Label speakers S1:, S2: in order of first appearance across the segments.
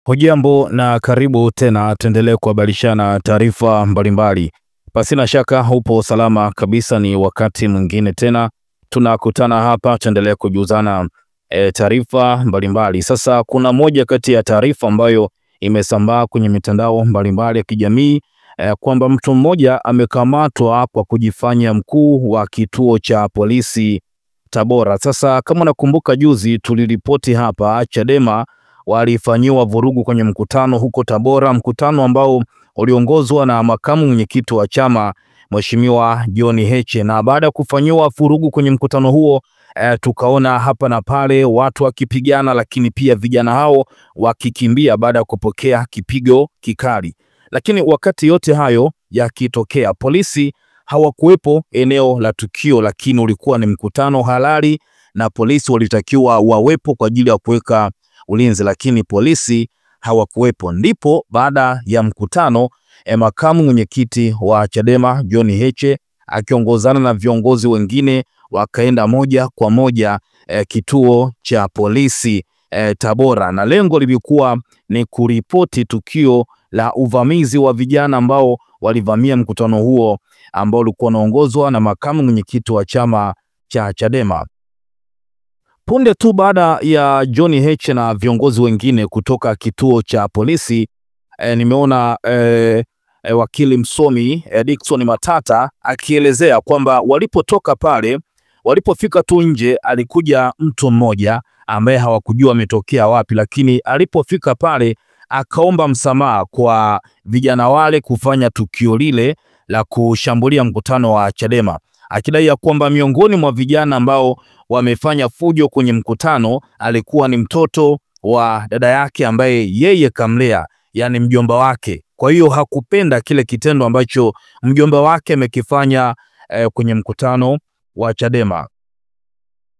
S1: Hujambo na karibu tena, tuendelee kuhabarishana taarifa mbalimbali. Pasina shaka upo salama kabisa, ni wakati mwingine tena tunakutana hapa, tuendelee kujuzana taarifa mbalimbali. Sasa kuna moja kati ya taarifa ambayo imesambaa kwenye mitandao mbalimbali ya kijamii kwamba mtu mmoja amekamatwa kwa kujifanya mkuu wa kituo cha polisi Tabora. Sasa kama nakumbuka, juzi tuliripoti hapa Chadema walifanyiwa vurugu kwenye mkutano huko Tabora, mkutano ambao uliongozwa na makamu mwenyekiti wa chama Mheshimiwa John Heche. Na baada ya kufanyiwa vurugu kwenye mkutano huo tukaona hapa na pale watu wakipigana, lakini pia vijana hao wakikimbia baada ya kupokea kipigo kikali. Lakini wakati yote hayo yakitokea, polisi hawakuwepo eneo la tukio, lakini ulikuwa ni mkutano halali na polisi walitakiwa wawepo kwa ajili ya kuweka ulinzi, lakini polisi hawakuwepo. Ndipo baada ya mkutano makamu mwenyekiti wa Chadema John Heche akiongozana na viongozi wengine wakaenda moja kwa moja kituo cha polisi Tabora, na lengo lilikuwa ni kuripoti tukio la uvamizi wa vijana ambao walivamia mkutano huo ambao ulikuwa unaongozwa na makamu mwenyekiti wa chama cha Chadema. Punde tu baada ya John Heche na viongozi wengine kutoka kituo cha polisi nimeona wakili msomi Dickson Matata akielezea kwamba walipotoka pale, walipofika tu nje, alikuja mtu mmoja ambaye hawakujua ametokea wapi, lakini alipofika pale akaomba msamaha kwa vijana wale kufanya tukio lile la kushambulia mkutano wa Chadema, akidai ya kwamba miongoni mwa vijana ambao wamefanya fujo kwenye mkutano alikuwa ni mtoto wa dada yake ambaye yeye kamlea, yani mjomba wake. Kwa hiyo hakupenda kile kitendo ambacho mjomba wake amekifanya kwenye mkutano wa Chadema.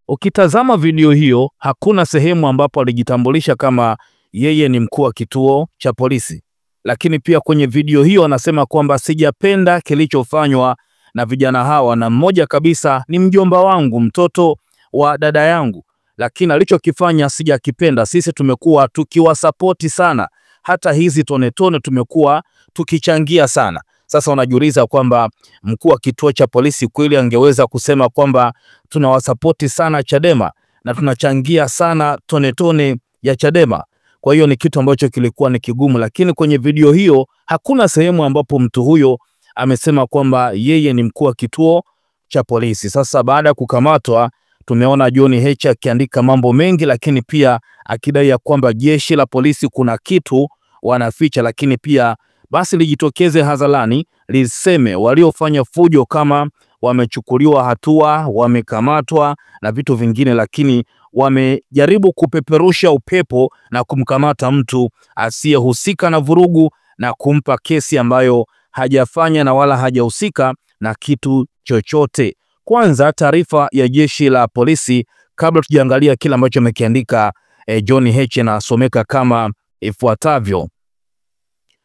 S1: Ukitazama video hiyo, hakuna sehemu ambapo alijitambulisha kama yeye ni mkuu wa kituo cha polisi, lakini pia kwenye video hiyo anasema kwamba sijapenda kilichofanywa na vijana hawa, na mmoja kabisa ni mjomba wangu, mtoto wa dada yangu, lakini alichokifanya sijakipenda. Sisi tumekuwa tukiwasapoti sana, hata hizi tone tumekuwa tukichangia sana. Sasa unajiuliza kwamba mkuu wa kituo cha polisi kweli angeweza kusema kwamba tunawasapoti sana Chadema na tunachangia sana tone ya Chadema? Kwa hiyo ni kitu ambacho kilikuwa ni kigumu, lakini kwenye video hiyo hakuna sehemu ambapo mtu huyo amesema kwamba yeye ni mkuu wa kituo cha polisi. Sasa baada ya kukamatwa, tumeona John Heche akiandika mambo mengi, lakini pia akidai ya kwamba jeshi la polisi kuna kitu wanaficha, lakini pia basi lijitokeze hadharani liseme waliofanya fujo kama wamechukuliwa hatua, wamekamatwa na vitu vingine, lakini wamejaribu kupeperusha upepo na kumkamata mtu asiyehusika na vurugu na kumpa kesi ambayo hajafanya na wala hajahusika na kitu chochote. Kwanza taarifa ya jeshi la polisi, kabla tujaangalia kile ambacho amekiandika John Heche, na someka kama ifuatavyo.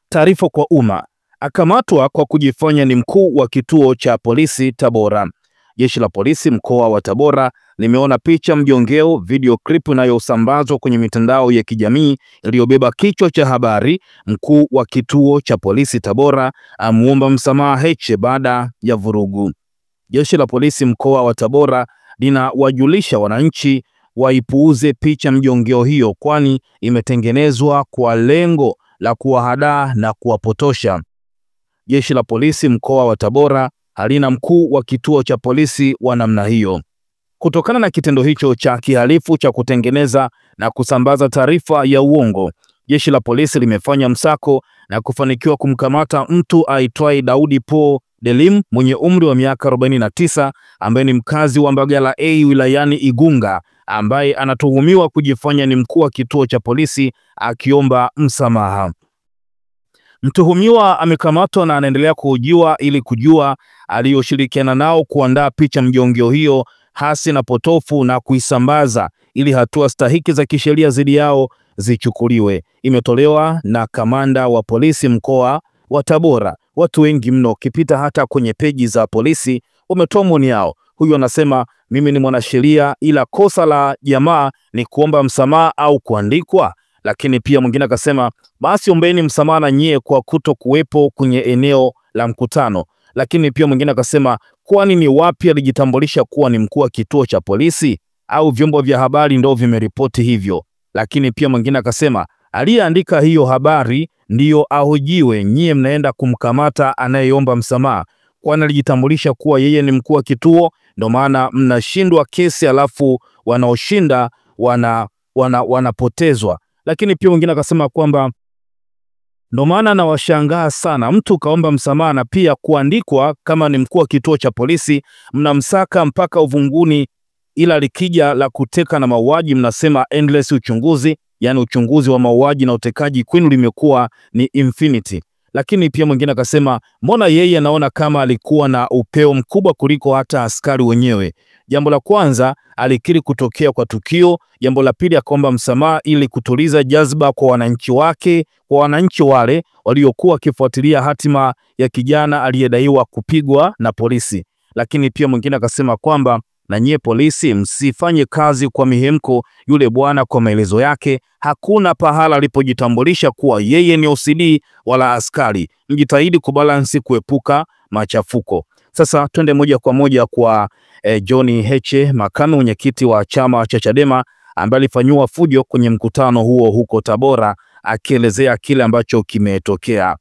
S1: Taarifa kwa umma: akamatwa kwa kujifanya ni mkuu wa kituo cha polisi Tabora. Jeshi la polisi mkoa wa Tabora limeona picha mjongeo, video clip inayosambazwa kwenye mitandao ya kijamii iliyobeba kichwa cha habari, mkuu wa kituo cha polisi Tabora amuomba msamaha Heche baada ya vurugu. Jeshi la polisi mkoa wa Tabora linawajulisha wananchi waipuuze picha mjongeo hiyo, kwani imetengenezwa kwa lengo la kuwahadaa na kuwapotosha. Jeshi la polisi mkoa wa Tabora halina mkuu wa kituo cha polisi wa namna hiyo. Kutokana na kitendo hicho cha kihalifu cha kutengeneza na kusambaza taarifa ya uongo, jeshi la polisi limefanya msako na kufanikiwa kumkamata mtu aitwaye Daudi Paul Delim mwenye umri wa miaka 49 ambaye ni mkazi wa Mbagala A wilayani Igunga, ambaye anatuhumiwa kujifanya ni mkuu wa kituo cha polisi akiomba msamaha. Mtuhumiwa amekamatwa na anaendelea kuhojiwa ili kujua aliyoshirikiana nao kuandaa picha mjongeo hiyo hasi na potofu na kuisambaza ili hatua stahiki za kisheria dhidi yao zichukuliwe. Imetolewa na kamanda wa polisi mkoa wa Tabora. Watu wengi mno ukipita hata kwenye peji za polisi wametoa maoni yao. Huyu anasema mimi ni mwanasheria, ila kosa la jamaa ni kuomba msamaha au kuandikwa. Lakini pia mwingine akasema basi ombeni msamaha na nyie kwa kuto kuwepo kwenye eneo la mkutano. Lakini pia mwingine akasema kwani ni wapi alijitambulisha kuwa ni mkuu wa kituo cha polisi au vyombo vya habari ndio vimeripoti hivyo? Lakini pia mwingine akasema aliyeandika hiyo habari ndiyo ahojiwe, nyie mnaenda kumkamata anayeomba msamaha, kwani alijitambulisha kuwa yeye ni mkuu wa kituo, ndio maana mnashindwa kesi alafu wanaoshinda wanapotezwa. Lakini pia mwingine akasema kwamba ndio maana nawashangaa sana, mtu kaomba msamaha na pia kuandikwa kama ni mkuu wa kituo cha polisi, mnamsaka mpaka uvunguni, ila likija la kuteka na mauaji mnasema endless uchunguzi, yani uchunguzi wa mauaji na utekaji kwenu limekuwa ni infinity. Lakini pia mwingine akasema mbona yeye anaona kama alikuwa na upeo mkubwa kuliko hata askari wenyewe. Jambo la kwanza alikiri kutokea kwa tukio, jambo la pili akaomba msamaha ili kutuliza jazba kwa wananchi wake, kwa wananchi wale waliokuwa wakifuatilia hatima ya kijana aliyedaiwa kupigwa na polisi. Lakini pia mwingine akasema kwamba na nyie polisi msifanye kazi kwa mihemko, yule bwana kwa maelezo yake hakuna pahala alipojitambulisha kuwa yeye ni OCD wala askari, mjitahidi kubalansi kuepuka machafuko. Sasa twende moja kwa moja kwa John Heche, makamu mwenyekiti wa chama cha Chadema ambaye alifanywa fujo kwenye mkutano huo huko Tabora, akielezea kile ambacho kimetokea.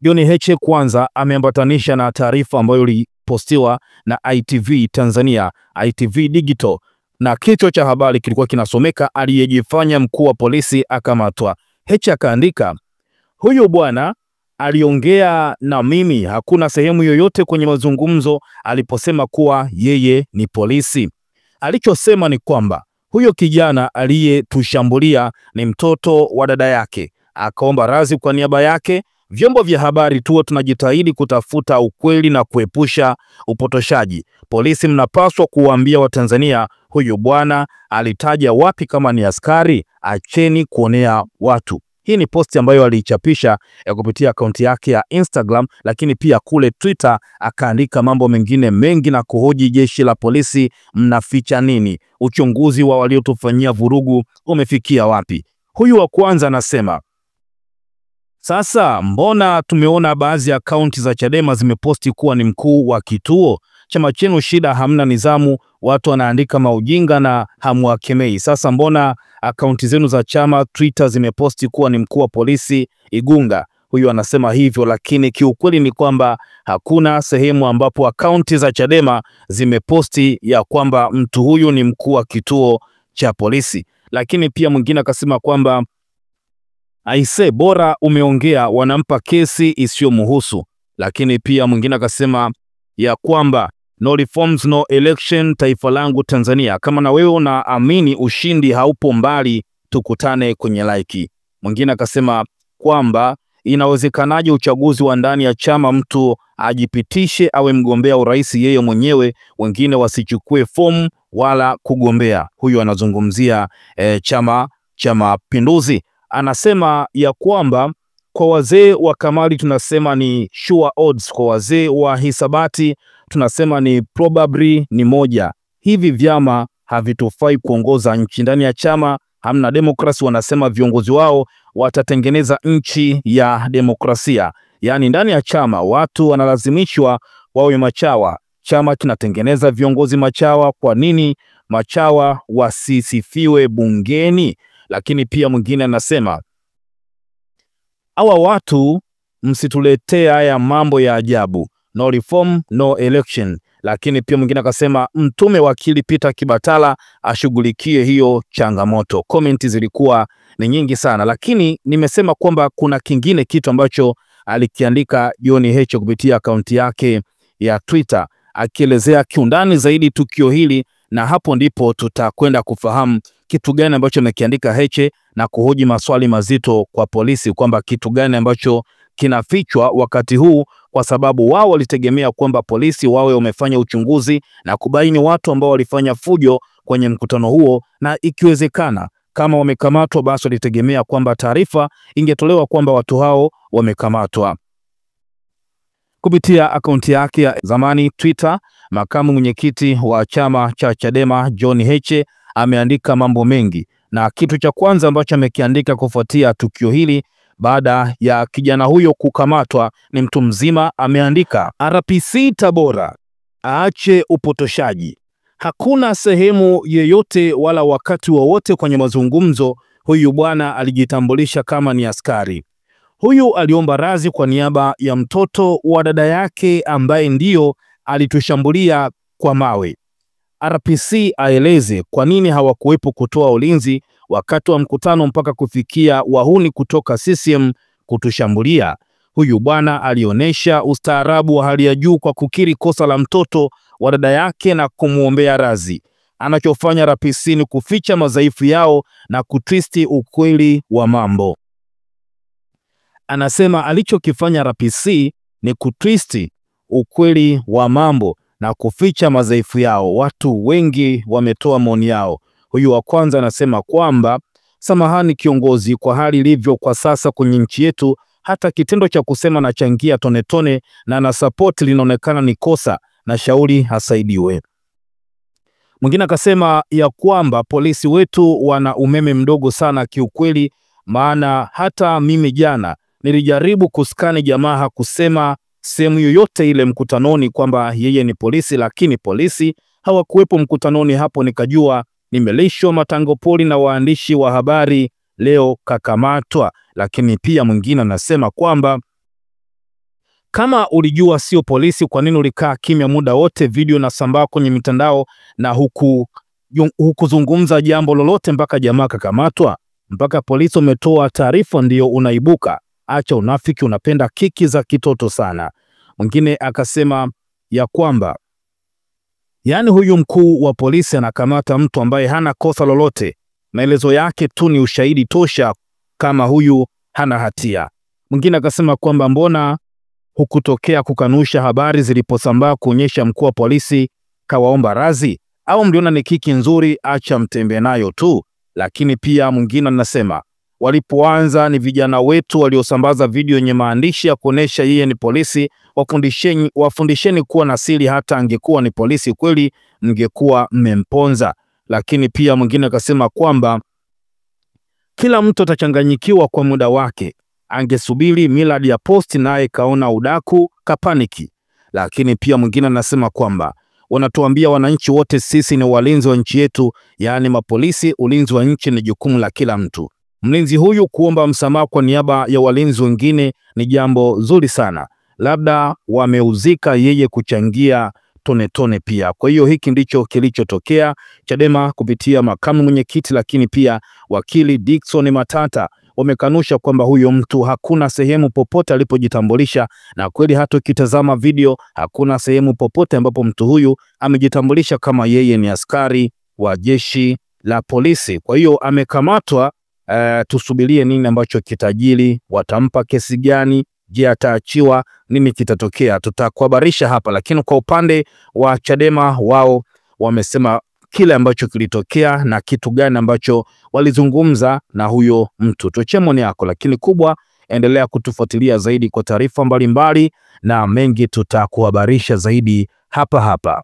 S1: John Heche kwanza ameambatanisha na taarifa ambayo ilipostiwa na ITV Tanzania, ITV Digital, na kichwa cha habari kilikuwa kinasomeka aliyejifanya mkuu wa polisi akamatwa. Heche akaandika, huyu bwana aliongea na mimi, hakuna sehemu yoyote kwenye mazungumzo aliposema kuwa yeye ni polisi. Alichosema ni kwamba huyo kijana aliyetushambulia ni mtoto wa dada yake, akaomba radhi kwa niaba yake. Vyombo vya habari tuwe tunajitahidi kutafuta ukweli na kuepusha upotoshaji. Polisi mnapaswa kuwaambia Watanzania huyu bwana alitaja wapi kama ni askari, acheni kuonea watu. Hii ni posti ambayo aliichapisha kupitia akaunti yake ya Instagram, lakini pia kule Twitter akaandika mambo mengine mengi na kuhoji jeshi la polisi mnaficha nini? Uchunguzi wa waliotufanyia vurugu umefikia wapi? Huyu wa kwanza anasema, sasa mbona tumeona baadhi ya akaunti za Chadema zimeposti kuwa ni mkuu wa kituo? Chama chenu shida hamna nidhamu, watu wanaandika maujinga na hamwakemei. Sasa mbona akaunti zenu za chama Twitter zimeposti kuwa ni mkuu wa polisi Igunga? Huyu anasema hivyo, lakini kiukweli ni kwamba hakuna sehemu ambapo akaunti za Chadema zimeposti ya kwamba mtu huyu ni mkuu wa kituo cha polisi. Lakini pia mwingine akasema kwamba aise, bora umeongea, wanampa kesi isiyomhusu. Lakini pia mwingine akasema ya kwamba no reforms no election, taifa langu Tanzania, kama na wewe unaamini ushindi haupo mbali, tukutane kwenye like. Mwingine akasema kwamba inawezekanaje uchaguzi wa ndani ya chama mtu ajipitishe awe mgombea urais yeye mwenyewe, wengine wasichukue fomu wala kugombea. Huyu anazungumzia Chama cha Mapinduzi. Anasema ya kwamba kwa wazee wa kamari tunasema ni sure odds, kwa wazee wa hisabati tunasema ni probably ni moja. Hivi vyama havitofai kuongoza nchi. Ndani ya chama hamna demokrasi, wanasema viongozi wao watatengeneza nchi ya demokrasia. Yaani ndani ya chama watu wanalazimishwa wawe machawa. Chama kinatengeneza viongozi machawa, kwa nini machawa wasisifiwe bungeni? Lakini pia mwingine anasema hawa watu msituletee haya mambo ya ajabu, no reform no election. Lakini pia mwingine akasema mtume wakili Peter Kibatala ashughulikie hiyo changamoto. Comment zilikuwa ni nyingi sana, lakini nimesema kwamba kuna kingine kitu ambacho alikiandika John Heche kupitia akaunti yake ya Twitter akielezea kiundani zaidi tukio hili, na hapo ndipo tutakwenda kufahamu kitu gani ambacho amekiandika Heche na kuhoji maswali mazito kwa polisi kwamba kitu gani ambacho kinafichwa wakati huu, kwa sababu wao walitegemea kwamba polisi wawe wamefanya uchunguzi na kubaini watu ambao walifanya fujo kwenye mkutano huo, na ikiwezekana kama wamekamatwa basi walitegemea kwamba taarifa ingetolewa kwamba watu hao wamekamatwa. Kupitia akaunti yake ya zamani Twitter, makamu mwenyekiti wa chama cha Chadema John Heche ameandika mambo mengi. na kitu cha kwanza ambacho amekiandika kufuatia tukio hili baada ya kijana huyo kukamatwa, ni mtu mzima, ameandika RPC Tabora aache upotoshaji. Hakuna sehemu yeyote wala wakati wowote kwenye mazungumzo huyu bwana alijitambulisha kama ni askari. Huyu aliomba radhi kwa niaba ya mtoto wa dada yake ambaye ndiyo alitushambulia kwa mawe. RPC aeleze kwa nini hawakuwepo kutoa ulinzi wakati wa mkutano mpaka kufikia wahuni kutoka CCM kutushambulia. Huyu bwana alionyesha ustaarabu wa hali ya juu kwa kukiri kosa la mtoto wa dada yake na kumuombea radhi. Anachofanya RPC ni kuficha madhaifu yao na kutwisti ukweli wa mambo. Anasema alichokifanya RPC ni kutwisti ukweli wa mambo na kuficha madhaifu yao. Watu wengi wametoa maoni yao. Huyu wa kwanza anasema kwamba samahani kiongozi, kwa hali ilivyo kwa sasa kwenye nchi yetu, hata kitendo cha kusema na changia tone tone na na support linaonekana ni kosa, na shauri hasaidiwe. Mwingine akasema ya kwamba polisi wetu wana umeme mdogo sana kiukweli, maana hata mimi jana nilijaribu kuskani jamaa hakusema sehemu yoyote ile mkutanoni kwamba yeye ni polisi, lakini polisi hawakuwepo mkutanoni hapo, nikajua nimelishwa matango poli na waandishi wa habari leo kakamatwa. Lakini pia mwingine anasema kwamba kama ulijua sio polisi, kwa nini ulikaa kimya muda wote? Video na sambaa kwenye mitandao na hukuzungumza jambo lolote mpaka jamaa kakamatwa, mpaka polisi umetoa taarifa ndio unaibuka. Acha unafiki, unapenda kiki za kitoto sana. Mwingine akasema ya kwamba yani huyu mkuu wa polisi anakamata mtu ambaye hana kosa lolote, maelezo yake tu ni ushahidi tosha kama huyu hana hatia. Mwingine akasema kwamba mbona hukutokea kukanusha habari ziliposambaa kuonyesha mkuu wa polisi kawaomba radhi, au mliona ni kiki nzuri, acha mtembe nayo tu. Lakini pia mwingine anasema walipoanza ni vijana wetu waliosambaza video yenye maandishi ya kuonesha yeye ni polisi, wafundisheni kuwa na siri, hata angekuwa ni polisi kweli mngekuwa mmemponza. Lakini pia mwingine akasema kwamba kila mtu atachanganyikiwa kwa muda wake, angesubiri miladi ya posti naye kaona udaku kapaniki. Lakini pia mwingine anasema kwamba wanatuambia wananchi wote sisi ni walinzi wa nchi yetu, yaani mapolisi. Ulinzi wa nchi ni jukumu la kila mtu. Mlinzi huyu kuomba msamaha kwa niaba ya walinzi wengine ni jambo zuri sana, labda wameuzika yeye kuchangia tone tone pia. Kwa hiyo hiki ndicho kilichotokea. Chadema kupitia makamu mwenyekiti lakini pia wakili Dickson Matata wamekanusha kwamba huyo mtu hakuna sehemu popote alipojitambulisha, na kweli hata ukitazama video hakuna sehemu popote ambapo mtu huyu amejitambulisha kama yeye ni askari wa jeshi la polisi. Kwa hiyo amekamatwa. Tusubirie nini ambacho kitajili, watampa kesi gani, je ataachiwa, nini kitatokea, tutakuhabarisha hapa. Lakini kwa upande wa Chadema, wao wamesema kile ambacho kilitokea na kitu gani ambacho walizungumza na huyo mtu. Tuachie maoni yako, lakini kubwa, endelea kutufuatilia zaidi kwa taarifa mbalimbali na mengi tutakuhabarisha zaidi hapa hapa.